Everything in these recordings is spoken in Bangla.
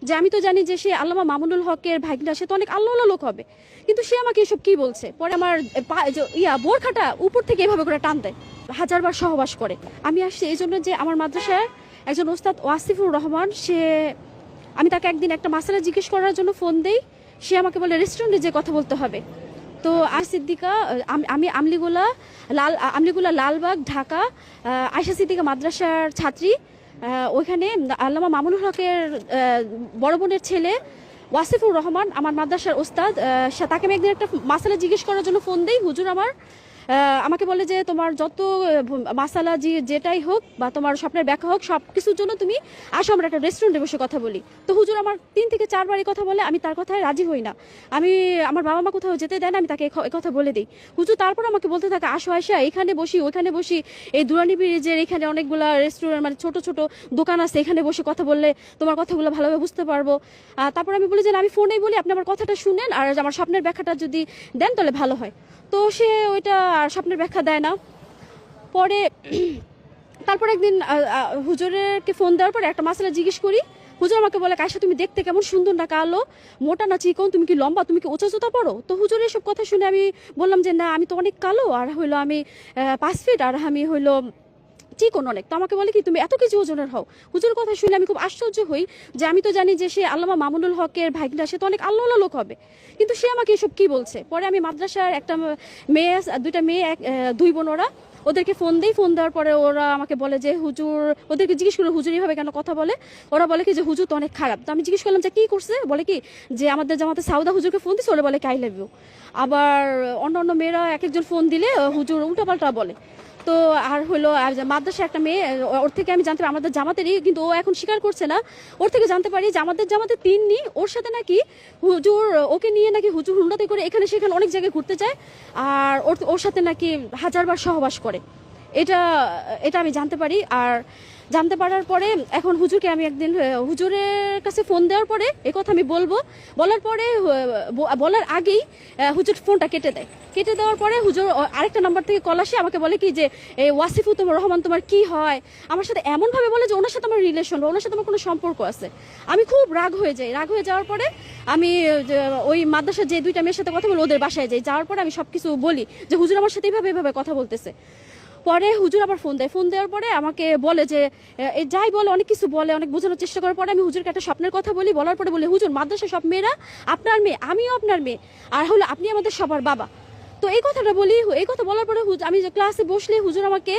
যে আমি তো জানি যে সে আল্লামা মামুনুল হকের ভাগনা, সে তো অনেক আল্লাহওয়ালা লোক হবে, কিন্তু সে আমাকে এসব কি বলছে। পরে আমার বোরখাটা উপর থেকে এভাবে করে টান দেয়, হাজারবার সহবাস করে। আমি আসছি এই জন্য যে আমার মাদ্রাসার একজন ওস্তাদ ওয়াসিফুর রহমান, আমি তাকে একদিন একটা মাসালা জিজ্ঞেস করার জন্য ফোন দেই, সে আমাকে বলে রেস্টুরেন্টে যে কথা বলতে হবে। তো আর সিদ্দিকা, আমি আমলিগুলা লালবাগ ঢাকা আয়শা সিদ্দিকা মাদ্রাসার ছাত্রী। ওইখানে আল্লামা মামুনুল হকের বড় বোনের ছেলে ওয়াসিফুর রহমান আমার মাদ্রাসার ওস্তাদ, তাকে আমি একদিন একটা মাসালা জিজ্ঞেস করার জন্য ফোন দেই। হুজুর আমাকে বলে যে তোমার যত মাসালা যেটাই হোক বা তোমার স্বপ্নের ব্যাখ্যা হোক, সব কিছুর জন্য তুমি আসো, আমরা একটা রেস্টুরেন্টে বসে কথা বলি। তো হুজুর আমার 3 থেকে 4 বারই কথা বলে, আমি তার কথায় রাজি হই না। আমার বাবা মা কোথাও যেতে দেয় না, আমি তাকে কথা বলে দিই। হুজুর তারপর আমাকে বলতে থাকে আসো আয়শা, এখানে বসি ওইখানে বসি, এই দুরানি ব্রিজের এখানে অনেকগুলা রেস্টুরেন্ট মানে ছোট ছোট দোকান আছে, এখানে বসে কথা বললে তোমার কথাগুলো ভালোভাবে বুঝতে পারবো। তারপর আমি বলি যে আমি ফোনেই বলি, আপনি আমার কথাটা শুনেন, আর আমার স্বপ্নের ব্যাখ্যাটা যদি দেন তাহলে ভালো হয়। তো সে ওইটা আর স্বপ্নের ব্যাখ্যা দেয় না। পরে তারপর একদিন হুজুরকে ফোন দেওয়ার পরে একটা মাসালা জিজ্ঞেস করি। হুজুর আমাকে বলে আয়শা তুমি দেখতে কেমন সুন্দর, না কালো, মোটা না চিকন, তুমি কি লম্বা, তুমি কি উঁচা জুতা পড়ো? তো হুজুর এসব কথা শুনে আমি বললাম যে না, আমি তো অনেক কালো, আর হইলো আমি 5 ফিট, আর আমি হইলো চিকন অনেক। তো আমাকে বলে কি তুমি এত কিছু ওজনের হও? হুজুর কথা শুনে আমি খুব আশ্চর্য হই যে আমি তো জানি যে সে আল্লামা মামুনুল হকের ভাগনা, সে তো অনেক আল্লাহওয়ালা লোক হবে, কিন্তু সে আমাকে এসব কি বলছে। পরে আমি মাদ্রাসার একটা দুইটা মেয়ে 2 বোন, ওদেরকে ফোন দিই। ফোন দেওয়ার পরে ওরা আমাকে বলে যে হুজুর, ওদেরকে জিজ্ঞেস করলো হুজুর এইভাবে কেন কথা বলে। ওরা বলে কি যে হুজুর তো অনেক খারাপ। তো আমি জিজ্ঞেস করলাম যে কি করছে, বলে কি যে আমাদের জামাতে সাউদা হুজুরকে ফোন দিচ্ছে, ওরা বলে আই লাভ ইউ। আবার অন্য মেয়েরা এক একজন ফোন দিলে হুজুর উল্টাপাল্টা বলে। তো আর হলো আর মাদ্রাসা একটা মেয়ে, ওর থেকে আমি জানতে পারি আমাদের জামাতেরই, কিন্তু ও এখন স্বীকার করছে না। ওর থেকে জানতে পারি যে আমাদের জামাতে 3 নি, ওর সাথে নাকি হুজুর, ওকে নিয়ে নাকি হুজুর হুন্ডাতে করে এখানে সেখানে অনেক জায়গায় ঘুরতে যায়, আর ওর সাথে নাকি হাজারবার সহবাস করে। এটা এটা আমি জানতে পারি। আর জানতে পারার পরে এখন হুজুরকে আমি একদিন হুজুরের কাছে ফোন দেওয়ার পরে এই কথা আমি বলার পরে বলার আগেই হুজুর ফোনটা কেটে দেয়। কেটে দেওয়ার পরে হুজুর আরেকটা নাম্বার থেকে কল আসে, আমাকে বলে কি যে এই ওয়াসিফুর রহমান তোমার কি হয়, আমার সাথে এমনভাবে বলে যে ওনার সাথে আমার রিলেশন বা ওনার সাথে আমার কোনো সম্পর্ক আছে। আমি খুব রাগ হয়ে যাই। রাগ হয়ে যাওয়ার পরে আমি ওই মাদ্রাসার যে 2টা মেয়ের সাথে কথা বলি ওদের বাসায় যাই। যাওয়ার পরে আমি সবকিছু বলি যে হুজুর আমার সাথে এভাবে কথা বলতেছে। পরে হুজুর আবার ফোন দেয়। ফোন দেওয়ার পরে আমাকে বলে যে যাই বলে, অনেক কিছু বলে, অনেক বোঝানোর চেষ্টা করার পরে আমি হুজুরকে একটা স্বপ্নের কথা বলি। বলার পরে বলে হুজুর মাদ্রাসা সব মেয়েরা আপনার মেয়ে, আমিও আপনার মেয়ে, আর হলো আপনি আমাদের সবার বাবা। তো এই কথাটা বলি। এই কথা বলার পরে আমি ক্লাসে বসলে হুজুর আমাকে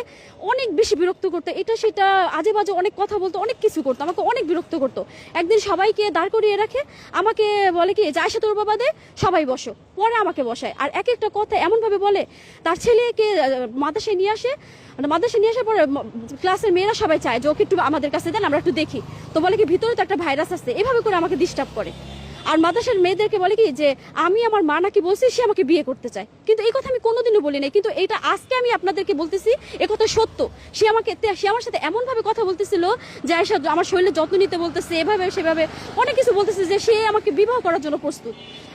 অনেক বেশি বিরক্ত করতো, এটা সেটা আজে বাজে অনেক কথা বলতো, অনেক কিছু করতো, আমাকে অনেক বিরক্ত করতো। একদিন সবাইকে দাঁড় করিয়ে রাখে, আমাকে বলে কি যে আয়শা তোর বাবা দে, সবাই বসো। পরে আমাকে বসায়, আর এক একটা কথা এমনভাবে বলে। তার ছেলেকে মাদ্রাসায় নিয়ে আসে, মাদ্রাসায় নিয়ে আসার পরে ক্লাসের মেয়েরা সবাই চায় যে ওকে একটু আমাদের কাছে দেন, আমরা একটু দেখি। তো বলে কি ভিতরে তো একটা ভাইরাস আছে, এভাবে করে আমাকে ডিস্টার্ব করে। আর মাদ্রাসার মেয়েদেরকে বলে কি যে আমি আমার মা নাকি বলছি সে আমাকে বিয়ে করতে চায়, কিন্তু এই কথা আমি কোনোদিনও বলি নাই, কিন্তু এটা আজকে আমি আপনাদেরকে বলতেছি, এ কথা সত্য। সে আমার সাথে এমনভাবে কথা বলতেছিল যে আয়শা আমার শরীরে যত্ন নিতে বলতেছে, এভাবে সেভাবে অনেক কিছু বলতেছে, যে সে আমাকে বিবাহ করার জন্য প্রস্তুত।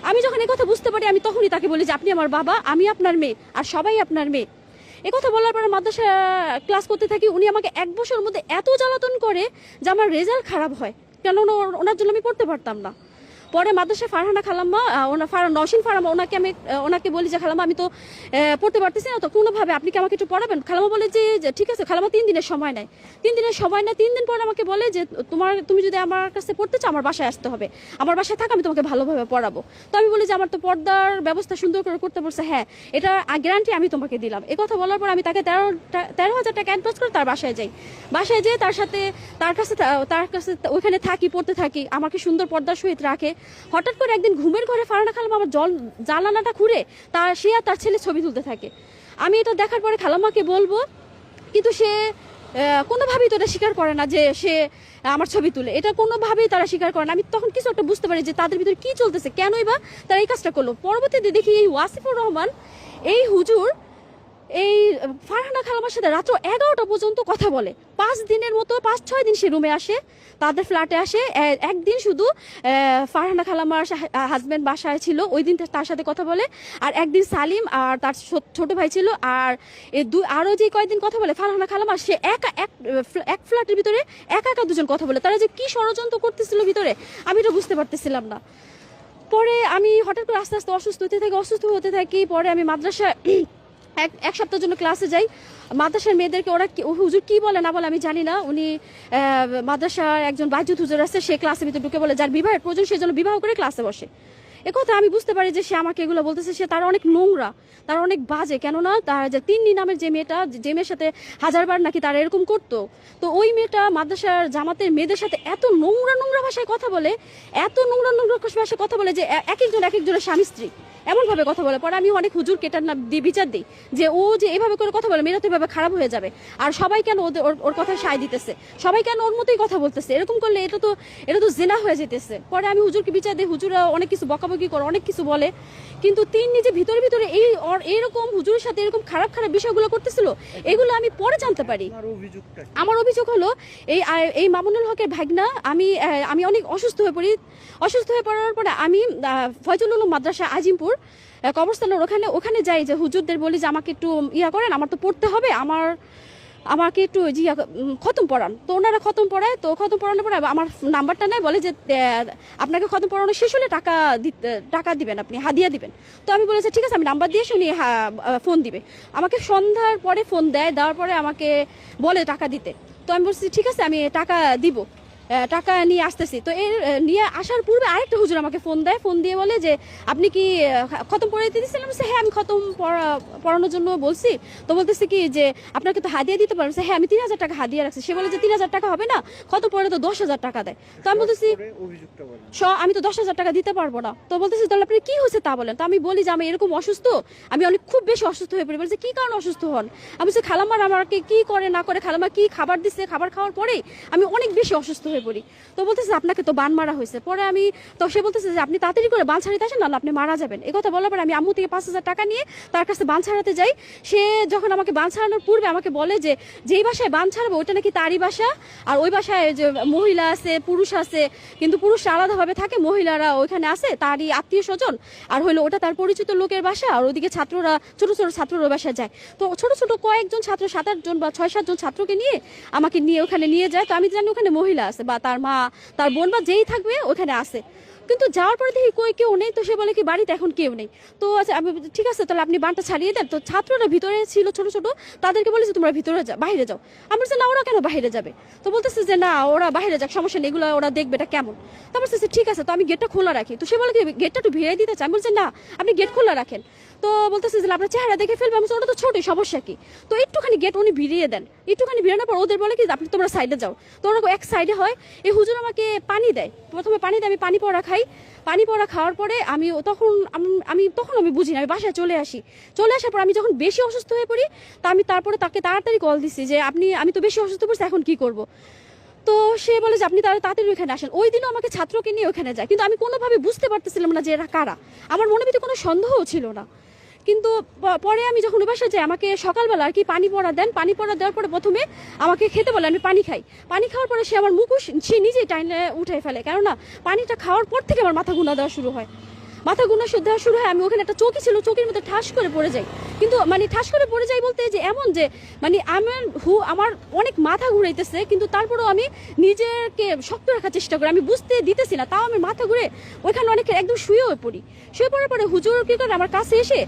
আমি যখন এই কথা বুঝতে পারি, আমি তখনই তাকে বলি যে আপনি আমার বাবা, আমি আপনার মেয়ে, আর সবাই আপনার মেয়ে। এই কথা বলার পরে মাদ্রাসা ক্লাস করতে থাকি। উনি আমাকে 1 বছরের মধ্যে এত জ্বালাতন করে যে আমার রেজাল্ট খারাপ হয়, কেননা ওনার জন্য আমি পড়তে পারতাম না। পরে মাদ্রাসায় ফারহানা খালাম্মা, নওশিন ফারামা, ওনাকে বলি যে খালাম্মা আমি তো পড়তে পারতেছি না, তো কোনোভাবে আপনি কি আমাকে একটু পড়াবেন? খালাম্মা বলে যে ঠিক আছে। খালাম্মা 3 দিনের সময় নেয়। 3 দিনের সময় নেয়। 3 দিন পরে আমাকে বলে যে তুমি যদি আমার কাছে পড়তে চাও আমার বাসায় আসতে হবে, আমার বাসায় থাক, আমি তোমাকে ভালোভাবে পড়াবো। তো আমি বলি যে আমার তো পর্দার ব্যবস্থা সুন্দর করে করতে বলছে। হ্যাঁ, এটা গ্যারান্টি আমি তোমাকে দিলাম। এই কথা বলার পর আমি তাকে 13,000 টাকা অ্যাডভান্স করে তার বাসায় যাই। বাসায় যেয়ে তার কাছে ওইখানে থাকি, পড়তে থাকি। আমাকে সুন্দর পর্দার সহিত রাখে। হঠাৎ করে একদিন ঘুমের ঘরে ফারহানা খালাম্মা আমার জানালাটা খুঁড়ে সে আর তার ছেলে ছবি তুলতে থাকে। আমি এটা দেখার পরে খালাম্মাকে বলবো, কিন্তু সে কোনোভাবেই তো এটা স্বীকার করে না যে সে আমার ছবি তুলে, এটা কোনোভাবেই তারা স্বীকার করে না। আমি তখন কিছু একটা বুঝতে পারি যে তাদের ভিতরে কি চলতেছে, কেনই বা তারা এই কাজটা করলো। পরবর্তীতে দেখি এই ওয়াসিফুর রহমান, এই হুজুর এই ফারহানা খালামার সাথে রাত্র 11টা পর্যন্ত কথা বলে। 5 দিনের মতো 5-6 দিন সে রুমে আসে, তাদের ফ্ল্যাটে আসে। একদিন শুধু ফারহানা খালামার হাজবেন্ড বাসায় ছিল, ওই দিন তার সাথে কথা বলে। আর একদিন সালিম আর তার ছোট ভাই ছিল। আর আরো যে কয়েকদিন কথা বলে ফারহানা খালামা, সে এক ফ্ল্যাটের ভিতরে একা একা দুজন কথা বলে। তারা যে কি ষড়যন্ত্র করতেছিল ভিতরে, আমি এটা বুঝতে পারতেছিলাম না। পরে আমি হঠাৎ করে আস্তে আস্তে অসুস্থ হতে থাকি। পরে আমি মাদ্রাসায় এক সপ্তাহের জন্য ক্লাসে যাই। মাদ্রাসার মেয়েদেরকে ওরা হুজুর কি বলে না বলে আমি জানি না। উনি মাদ্রাসার একজন বাইজুত হুজুর আছে, সে ক্লাসের ভিতরে ঢুকে বলে যার বিবাহের প্রয়োজন সে যেন বিবাহ করে ক্লাসে বসে। একথা আমি বুঝতে পারি যে সে আমাকে এগুলো বলতেছে, সে তার অনেক নোংরা, তার অনেক বাজে। কেননা তার যে তিন্নি নামের যে মেয়েটা, যে মেয়ের সাথে হাজারবার নাকি তারা এরকম করতো, তো ওই মেয়েটা মাদ্রাসার জামাতের মেয়েদের সাথে এত নোংরা ভাষায় কথা বলে, এত নোংরা ভাষায় কথা বলে যে এক একজনের স্বামী স্ত্রী এমন ভাবে কথা বলে। পরে আমি অনেক হুজুর কেটার না দিয়ে বিচার দিই যে ও যে এভাবে করে কথা বলে, মেয়েরা তো এভাবে খারাপ হয়ে যাবে। আর সবাই কেন ওর কথা সায় দিতেছে, সবাই কেন ওর মতোই কথা বলতেছে, এরকম করলে এটা তো জেনা হয়ে যেতেছে। পরে আমি হুজুরকে বিচার দিই, হুজুরা অনেক কিছু বকাবকি করে, অনেক কিছু বলে। কিন্তু তিন নিজে ভিতরে এইরকম হুজুরের সাথে এরকম খারাপ বিষয়গুলো করতেছিল, এগুলো আমি পরে জানতে পারি। আমার অভিযোগ হলো এই মামুনুল হকের ভাগনা, আমি অনেক অসুস্থ হয়ে পড়ার পরে আমি ফয়জুল উলুম মাদ্রাসা আজিমপুর কবরস্থানের ওখানে যাই, যে হুজুরদের বলি যে আমাকে একটু করেন, আমার তো পড়তে হবে, আমাকে একটু খতম পড়ান। তো ওনারা খতম পড়ায়। তো খতম পড়ানোর পরে আমার নাম্বারটা নেয়, বলে যে আপনাকে খতম পড়ানো শেষ হলে টাকা দিবেন, আপনি হাদিয়া দিবেন। তো আমি বলেছি ঠিক আছে, আমি নাম্বার দিয়ে উনি ফোন দিবে আমাকে। সন্ধ্যার পরে ফোন দেওয়ার পরে আমাকে বলে টাকা দিতে। তো আমি বলছি ঠিক আছে, আমি টাকা দিব, টাকা নিয়ে আসতেছি। তো নিয়ে আসার পূর্বে আরেকটা হুজুর আমাকে ফোন দিয়ে বলে যে আপনি কি খতম পড়াইতে দিয়েছিলাম? হ্যাঁ, আমি খতম পড়ানোর জন্য বলছি। তো বলতেছি কি যে আপনাকে তো হাদিয়া দিতে পারবো। হ্যাঁ, আমি 3000 টাকা হাদিয়া রাখছি। সে বলে যে 3000 টাকা হবে না, খতম পড়ে তো 10,000 টাকা দেয়। তো আমি বলতেছি আমি তো 10,000 টাকা দিতে পারবো না। তো বলতেছি তাহলে আপনি কি হয়েছে তা বলেন। তো আমি বলি যে আমি এরকম অসুস্থ, আমি খুব বেশি অসুস্থ হয়ে পড়ি। বলছে কি কারণে অসুস্থ হন? আমি বলছি খালাম্মার আমাকে কি করে না করে, খালাম্মা কি খাবার দিচ্ছে, খাবার খাওয়ার পরেই আমি অনেক বেশি অসুস্থ হয়ে পড়ি। তো বলতেছে আপনাকে তো বান মারা হয়েছে। পরে সে বলতেছে যে আপনি তাড়াতাড়ি করে বান ছাড়িতে আসেন, না আপনি মারা যাবেন। এই কথা বলার পরে আমি আম্মু থেকে 5,000 টাকা নিয়ে তার কাছে বান ছাড়াতে যাই। সে যখন আমাকে বান ছাড়ানোর পূর্বে আমাকে বলে যে যেই বাসায় বান ছাড়াবো ওটা নাকি তারই বাসা, আর ওই বাসায় যে মহিলা আছে পুরুষ আছে, কিন্তু পুরুষরা আলাদাভাবে থাকে, মহিলারা ওইখানে আছে তারই আত্মীয় স্বজন, আর হলো ওটা তার পরিচিত লোকের বাসা। আর ওদিকে ছাত্ররা ছোট ছাত্ররা বাসায় যায়। তো ছোট কয়েকজন ছাত্র, 7-8 জন বা 6-7 জন ছাত্রকে নিয়ে আমাকে ওখানে নিয়ে যায়। তো আমি জানি ওখানে মহিলা আছে বা তার মা, তার বোন বা যেই থাকবে ওখানে আছে। কিন্তু যাওয়ার পরে দেখি কেউ নেই। তো সে বলে কি বাড়িতে এখন কেউ নেই। তো আচ্ছা, আমি ঠিক আছে তাহলে আপনি বানটা ছাড়িয়ে দেন। তো ছাত্ররা ভিতরে ছিল ছোট, তাদেরকে বলেছে তোমরা ভিতরে বাইরে যাও। আমি বলছি না, ওরা কেন বাইরে যাবে? তো বলতেছে যে না, ওরা বাইরে যাক, সমস্যা নেই, এগুলো ওরা দেখবে এটা কেমন। তো বলতেছে ঠিক আছে, তো আমি গেটটা খোলা রাখি। তো সে বলে কি গেটটা একটু ভিড়াই দিতে চাই। আমি বলছি না, আপনি গেট খোলা রাখেন। তো বলতেছে যে আপনার চেহারা দেখে ফেলবে। আমি ওটা তো ছোটই, সমস্যা কি? তো একটুখানি গেট উনি ভিড়িয়ে দেন। একটুখানি ভিড়ানোর পর ওদের বলে কি আপনি তোমরা সাইডে যাও। তো ওরা এক সাইডে হয়। এই হুজুর আমাকে পানি দেয়, প্রথমে পানি দেয়, আমি পানি পড়া খাই। পানি পড়া খাওয়ার পরে আমি তখন বুঝি না, আমি বাসায় চলে আসার পর আমি যখন বেশি অসুস্থ হয়ে পড়ি, তা আমি তারপরে তাকে তাড়াতাড়ি কল দিছি যে আমি তো বেশি অসুস্থ পড়ছি, এখন কি করব? তো সে বলে যে আপনি তাড়াতাড়ি ওখানে আসেন। ওই দিনও আমাকে ছাত্রকে নিয়ে ওখানে যায়, কিন্তু আমি কোনোভাবে বুঝতে পারতেছিলাম না যে এরা কারা। আমার মনে ভিতরে কোনো সন্দেহও ছিল না। কিন্তু পরে আমি যখন বাসায় যাই, আমাকে সকালবেলা আর কি পানি পড়া দেওয়ার পরে প্রথমে আমাকে খেতে বলে, আমি পানি খাই। পানি খাওয়ার পরে সে আমার মুখও সে নিজেই টাইনে উঠে ফেলে, কেননা পানিটা খাওয়ার পর থেকে আমার মাথা গুনা দেওয়া শুরু হয়। আমি ওখানে একটা চৌকি ছিল, চৌকির মধ্যে ঠাস করে পড়ে যাই। কিন্তু ঠাস করে পড়ে যাই বলতে যে এমন যে আমার অনেক মাথা ঘুরাইতেছে, কিন্তু তারপরেও আমি নিজেকে শক্ত রাখার চেষ্টা করি, আমি বুঝতে দিতেছি না, তাও আমার মাথা ঘুরে ওইখানে অনেকে একদম শুয়ে পড়ার পরে হুজুর কি করে আমার কাছে এসে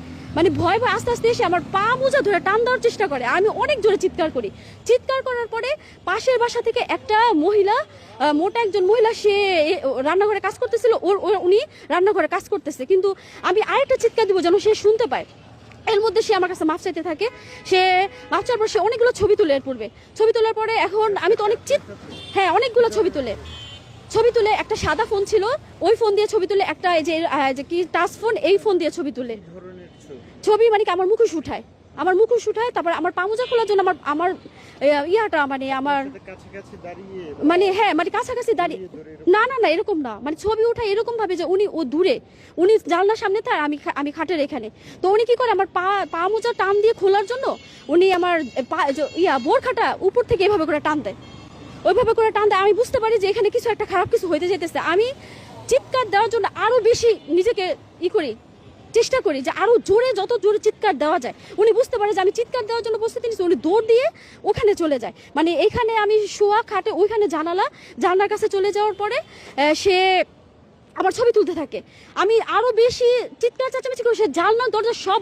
ভয় আস্তে আস্তে এসে আমার পা মোজা ধরে টান দেওয়ার চেষ্টা করে। আমি অনেক জোরে চিৎকার করার পরে পাশের বাসা থেকে একটা মহিলা, মোটা একজন মহিলা, সে রান্নাঘরে কাজ করতেছিল, উনি রান্নাঘরে কাজ করতেছে, কিন্তু আমি আরেকটা চিৎকার দিব যেন সে শুনতে পায়। এর মধ্যে সে আমার কাছে মাপ চাইতে থাকে। সে মাপ চাওয়ার পর সে অনেকগুলো ছবি তুলে এর পূর্বে। ছবি তোলার পরে এখন আমি তো অনেকগুলো ছবি তুলে একটা সাদা ফোন ছিল, ওই ফোন দিয়ে ছবি তুলে, একটা এই যে কি টাচ ফোন, এই ফোন দিয়ে ছবি তুলে ছবি আমার মুখোশ উঠায়। আমার মুখোশ উঠায়, তারপর আমার পামোজা খোলার জন্য আমার আমার ইয়াটা মানে আমার মানে হ্যাঁ মানে কাছাকাছি দাঁড়িয়ে, না না না এরকম না, মানে ছবি উঠায় এরকম ভাবে যে উনি ও দূরে, উনি জানলার সামনে তার, আমি খাটের এখানে। তো উনি কি করে আমার পা মোজা টান দিয়ে খোলার জন্য উনি আমার বোরখাটা উপর থেকে এভাবে করে টান দেয়, ওইভাবে করে টান দেয়। আমি বুঝতে পারি যে এখানে কিছু একটা খারাপ কিছু হইতে যেতেছে। আমি চিৎকার দেওয়ার জন্য আরো বেশি নিজেকে চেষ্টা করি যে আরো জোরে, যত জোরে চিৎকার দেওয়া যায়। উনি বুঝতে পারে যে আমি চিৎকার দেওয়ার জন্য প্রস্তুতি নিচ্ছি, উনি দৌড় দিয়ে ওখানে চলে যায়। মানে এখানে আমি শোয়া খাটে ওইখানে জানলার কাছে চলে যাওয়ার পরে সে আমার ছবি তুলতে থাকে। আমি আরো বেশি চিৎকার চেঁচামেচি করি, সে জানলা দরজা সব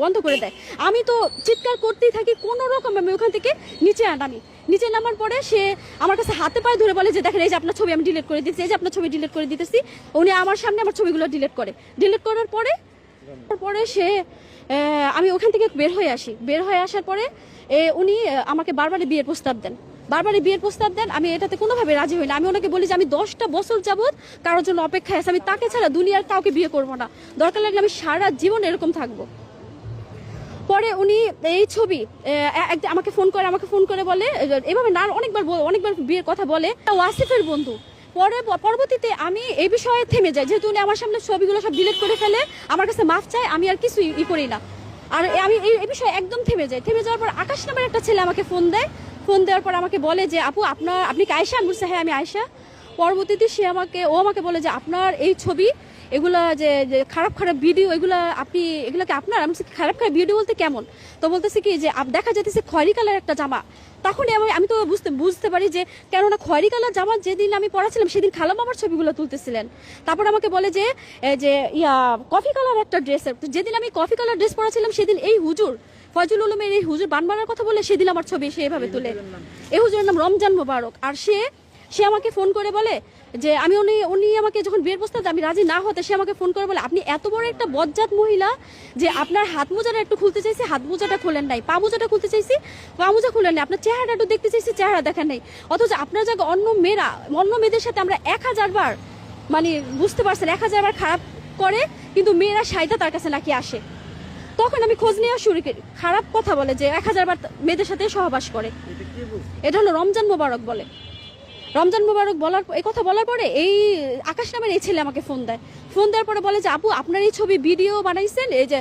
বন্ধ করে দেয়। আমি তো চিৎকার করতেই থাকি, কোনো রকম আমি ওখান থেকে নিচে নামার পরে সে আমার কাছে হাতে পায়ে ধরে বলে যে দেখেন এই যে আপনার ছবি আমি ডিলিট করে দিতেছি, এই যে আপনার ছবি ডিলিট করে দিতেছি। উনি আমার সামনে আমার ছবিগুলো ডিলিট করার পরে সে আমি ওখান থেকে বের হয়ে আসার পরে উনি আমাকে বারবারই বিয়ের প্রস্তাব দেন। আমি এটাতে কোনোভাবে রাজি হই না। আমি ওনাকে বলি যে আমি 10টা বছর যাবত কারোর জন্য অপেক্ষায় আছি, আমি তাকে ছাড়া দুনিয়ার কাউকে বিয়ে করবো না, দরকার লাগলে আমি সারা জীবন এরকম থাকবো। পরে উনি এই ছবি আমাকে ফোন করে বলে এভাবে না, অনেকবার বিয়ের কথা বলে, ওয়াসিফের বন্ধু। পরবর্তীতে আমি এই বিষয়ে থেমে যাই, যেহেতু উনি আমার সামনে ছবিগুলো সব ডিলিট করে ফেলে, আমার কাছে মাফ চাই, আমি আর কিছু করি না। আর আমি এই বিষয়ে একদম থেমে যাওয়ার পর আকাশ নামের একটা ছেলে আমাকে ফোন দেওয়ার পর আমাকে বলে যে আপু আপনি কি আয়েশা? আমি বলছি হ্যাঁ আমি আয়েশা। পরবর্তীতে ও আমাকে বলে যে আপনার এই ছবি এগুলা যে খারাপ ভিডিও এগুলা কি আপনার? আমি খারাপ ভিডিও বলতে কেমন? তো বলতেছি কি যে দেখা যাইতেছে খয়েরি কালার একটা জামা। তখন আমি তো বুঝতে পারি যে কেননা খয়েরি কালার জামা যেদিন আমি পরাছিলাম সেদিন খালাম আমার ছবিগুলো তুলতেছিলেন। তারপর আমাকে বলে যে কফি কালার একটা ড্রেস, যেদিন আমি কফি কালার ড্রেস পরাছিলাম সেদিন এই হুজুর ফয়জুল উলুমের এই হুজুর বানবানার কথা বলে সেদিন আমার ছবি সে এভাবে তুলে। এই হুজুরের নাম রমজান মোবারক। আর সে আমাকে ফোন করে বলে যে উনি আমাকে যখন বিয়ের প্রস্তাব আমি রাজি না হতে, সে আমাকে ফোন করে বলে আপনি এত বড় একটা বজ্জাত মহিলা যে আপনার হাত মোজাটা একটু খুলতে চাইছি, হাত মোজাটা খোলেন নাই, পা মোজাটা খুলতে চাইছি, পা মোজা খুলেন নাই, আপনার চেহারাটা একটু দেখতে চাইছি, চেহারা দেখেন নাই। অথচ আপনার জায়গায় অন্য মেয়েদের সাথে আমরা 1000 বার, মানে বুঝতে পারছেন 1000 বার খারাপ করে, কিন্তু মেয়েরা সাইদা তার কাছে নাকি আসে। তখন আমি খোঁজ নেওয়া শুরু করি, খারাপ কথা বলে যে 1000 বার মেয়েদের সাথে সহবাস করে। এটা হলো রমজান মোবারক বলে। রমজান মোবারক এই কথা বলার পরে এই আকাশ নামের এই ছেলে আমাকে ফোন দেওয়ার পরে বলে যে আপু আপনার এই ছবি ভিডিও বানাইছেন, এই যে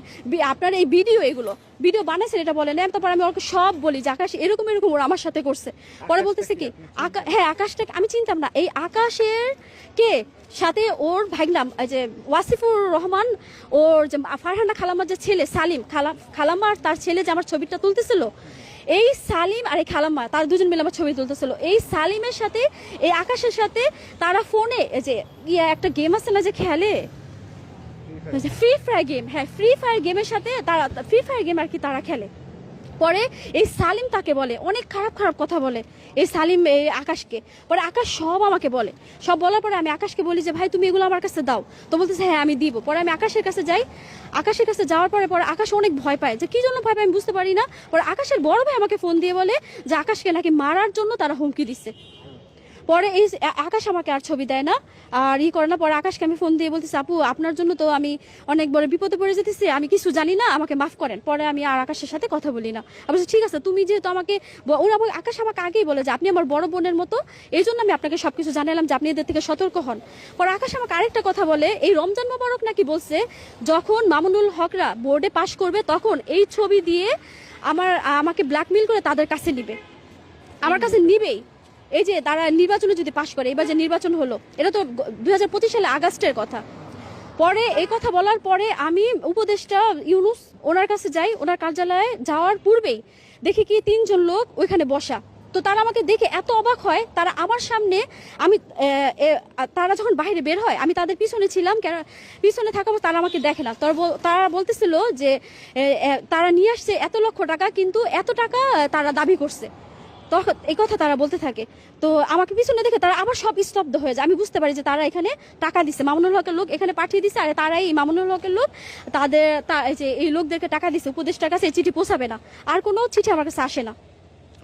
আপনার এই ভিডিও বানাইছেন এটা বলেন। তারপর আমি ওকে সব বলি যে আকাশ এরকম ওরা আমার সাথে করছে। পরে বলতেছে কি হ্যাঁ আকাশটাকে আমি চিনতাম না, এই আকাশের সাথে ওর ভাইনাম যে ওয়াসিফুর রহমান, ওর যে ফারহানা খালাম্মার যে ছেলে সালিম, খালাম্মা আর তার ছেলে যে আমার ছবিটা তুলতেছিল, এই সালিম আর এই খালাম্মা তার দুজন মিলে আমার ছবি তুলতেছিল। এই সালিমের সাথে এই আকাশের সাথে তারা ফোনে যে একটা গেম আছে না যে খেলে ফ্রি ফায়ার গেম, হ্যাঁ ফ্রি ফায়ার গেমের সাথে ফ্রি ফায়ার গেম আর কি তারা খেলে। পরে এই সালিম তাকে বলে অনেক খারাপ কথা বলে এই সালিম এই আকাশকে। পরে আকাশ সব আমাকে বলে, সব বলার পরে আমি আকাশকে বলি যে ভাই তুমি এগুলো আমার কাছে দাও। তো বলতেছে হ্যাঁ আমি দিব। পরে আমি আকাশের কাছে যাওয়ার পরে আকাশ অনেক ভয় পায়, যে কি জন্য ভয় পায় আমি বুঝতে পারি না। পরে আকাশের বড় ভাই আমাকে ফোন দিয়ে বলে যে আকাশকে নাকি মারার জন্য তারা হুমকি দিচ্ছে। পরে এই আকাশ আমাকে আর ছবি দেয় না আর করে না। পরে আকাশকে আমি ফোন দিয়ে বলতেছি আপু আপনার জন্য তো আমি অনেক বড় বিপদে পড়ে যেতেছি, আমি কিছু জানি না, আমাকে মাফ করেন। পরে আমি আর আকাশের সাথে কথা বলি না। আমি বলছি ঠিক আছে তুমি যেহেতু আমাকে আকাশ আমাকে আগেই বলে যে আপনি আমার বড় বোনের মতো, এই জন্য আমি আপনাকে সবকিছু জানালাম যে আপনি এদের থেকে সতর্ক হন। পরে আকাশ আমাকে আরেকটা কথা বলে, এই রমজান মোবারক নাকি বলছে যখন মামুনুল হকরা বোর্ডে পাশ করবে তখন এই ছবি দিয়ে আমাকে ব্ল্যাকমেইল করে তাদের কাছে নিবে, আমার কাছে নিবেই। এই যে তারা নির্বাচনে যদি পাশ করে, এবার যে নির্বাচন হলো এটা তো 2025 সালে আগস্টের কথা। পরে এই কথা বলার পরে আমি উপদেষ্টা ইউনুস ওনার কাছে যাই, ওনার কার্যালয়ে যাওয়ার পূর্বেই দেখি কি 3 জন লোক ওইখানে বসা। তো তারা আমাকে দেখে এত অবাক হয়, তারা আমার সামনে তারা যখন বাইরে বের হয় আমি তাদের পিছনে ছিলাম, কেন পিছনে থাকাবো, তারা আমাকে দেখে না। তারা বলতেছিল যে তারা নিয়ে আসছে এত লক্ষ টাকা, কিন্তু এত টাকা তারা দাবি করছে। তখন এই কথা তারা বলতে থাকে। তো আমাকে পিছনে দেখে তারা আবার সব স্তব্ধ হয়ে যায়। আমি বুঝতে পারি যে তারা এখানে টাকা দিচ্ছে, মামুনুল হকের লোক এখানে পাঠিয়ে দিচ্ছে, আর তারাই মামুনুল হকের লোক এই লোকদেরকে টাকা দিচ্ছে, উপদেষ্টার কাছে এই চিঠি পৌঁছাবে না, আর কোনো চিঠি আমার কাছে আসে না।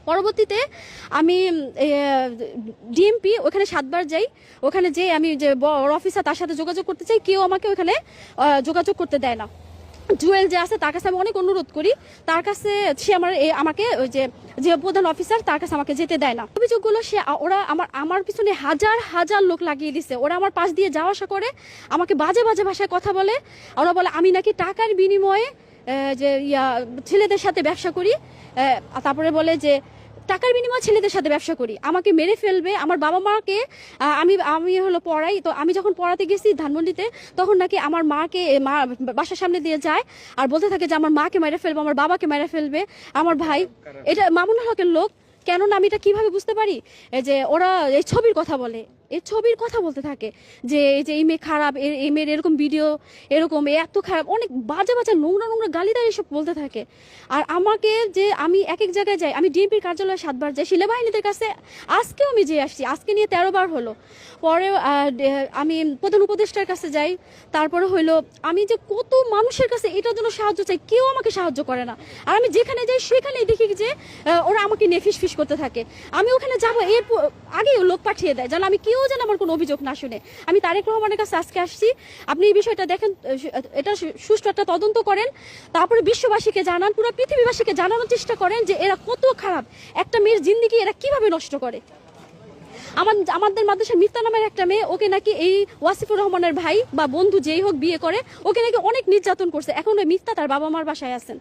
পরবর্তীতে আমি ডিএমপি ওখানে 7 বার যাই, ওখানে যে আমি যে বড় অফিসার তার সাথে যোগাযোগ করতে চাই, কেউ আমাকে ওখানে যোগাযোগ করতে দেয় না। জুয়েল যে আছে তার কাছে আমি অনেক অনুরোধ করি, তার কাছে সে আমাকে ওই যে প্রধান অফিসার তার কাছে আমাকে যেতে দেয় না। অভিযোগগুলো ওরা আমার পিছনে হাজার হাজার লোক লাগিয়ে দিছে। ওরা আমার পাশ দিয়ে যাওয়া আসা করে, আমাকে বাজে বাজে ভাষায় কথা বলে। ওরা বলে আমি নাকি টাকার বিনিময়ে যে ছেলেদের সাথে ব্যবসা করি, তারপরে বলে যে টাকার বিনিময়ে ছেলেদের সাথে ব্যবসা করি, আমাকে মেরে ফেলবে। আমার বাবা মাকে আমি হলো পড়াই, তো আমি যখন পড়াতে গেছি ধানমন্ডিতে, তখন নাকি আমার মাকে বাসার সামনে দিয়ে যায় আর বলতে থাকে যে আমার মাকে মেরে ফেলবে, আমার বাবাকে মেরে ফেলবে, আমার ভাই। এটা মামুনুল হকের লোক। কেননা আমি এটা কিভাবে বুঝতে পারি, এই যে ওরা এই ছবির কথা বলে, এই ছবির কথা বলতে থাকে যে এই মেয়ে খারাপ, এই মেয়ের এরকম ভিডিও, এরকম এত খারাপ, অনেক বাজে বাজে নোংরা নোংরা গালিদার এসব বলতে থাকে। আর আমাকে যে আমি এক এক জায়গায় যাই, আমি ডিএমপির কার্যালয়ে 7 বার যাই, সেনাবাহিনীদের কাছে আজকেও আমি যেয়ে আসছি, আজকে নিয়ে 13 বার হলো। পরে আমি প্রধান উপদেষ্টার কাছে যাই, তারপরে হইলো আমি যে কত মানুষের কাছে এটার জন্য সাহায্য চাই, কেউ আমাকে সাহায্য করে না। আর আমি যেখানে যাই সেখানেই দেখি যে ওরা আমাকে নিয়ে ফিস করতে থাকে। আমি ওখানে যাবো এর আগেই লোক পাঠিয়ে দেয়, যেন আমি কেউ যেন আমার কোনো অভিযোগ না শুনে। আমি তারেক রহমানের কাছে আজকে আসছি, আপনি এই বিষয়টা দেখেন, এটা সুষ্ঠু একটা তদন্ত করেন, তারপরে বিশ্ববাসীকে জানান, পুরো পৃথিবীবাসীকে জানানোর চেষ্টা করেন যে এরা কত খারাপ, একটা মেয়ের জিন্দেগি এরা কিভাবে নষ্ট করে। আমাদের মাদ্রাসার মিথ্যা নামের একটা মেয়ে, ওকে নাকি এই ওয়াসিফুর রহমানের ভাই বা বন্ধু যেই হোক বিয়ে করে, ওকে নাকি অনেক নির্যাতন করছে। এখন ওই মিথ্যা তার বাবা মার বাসায় আছেন।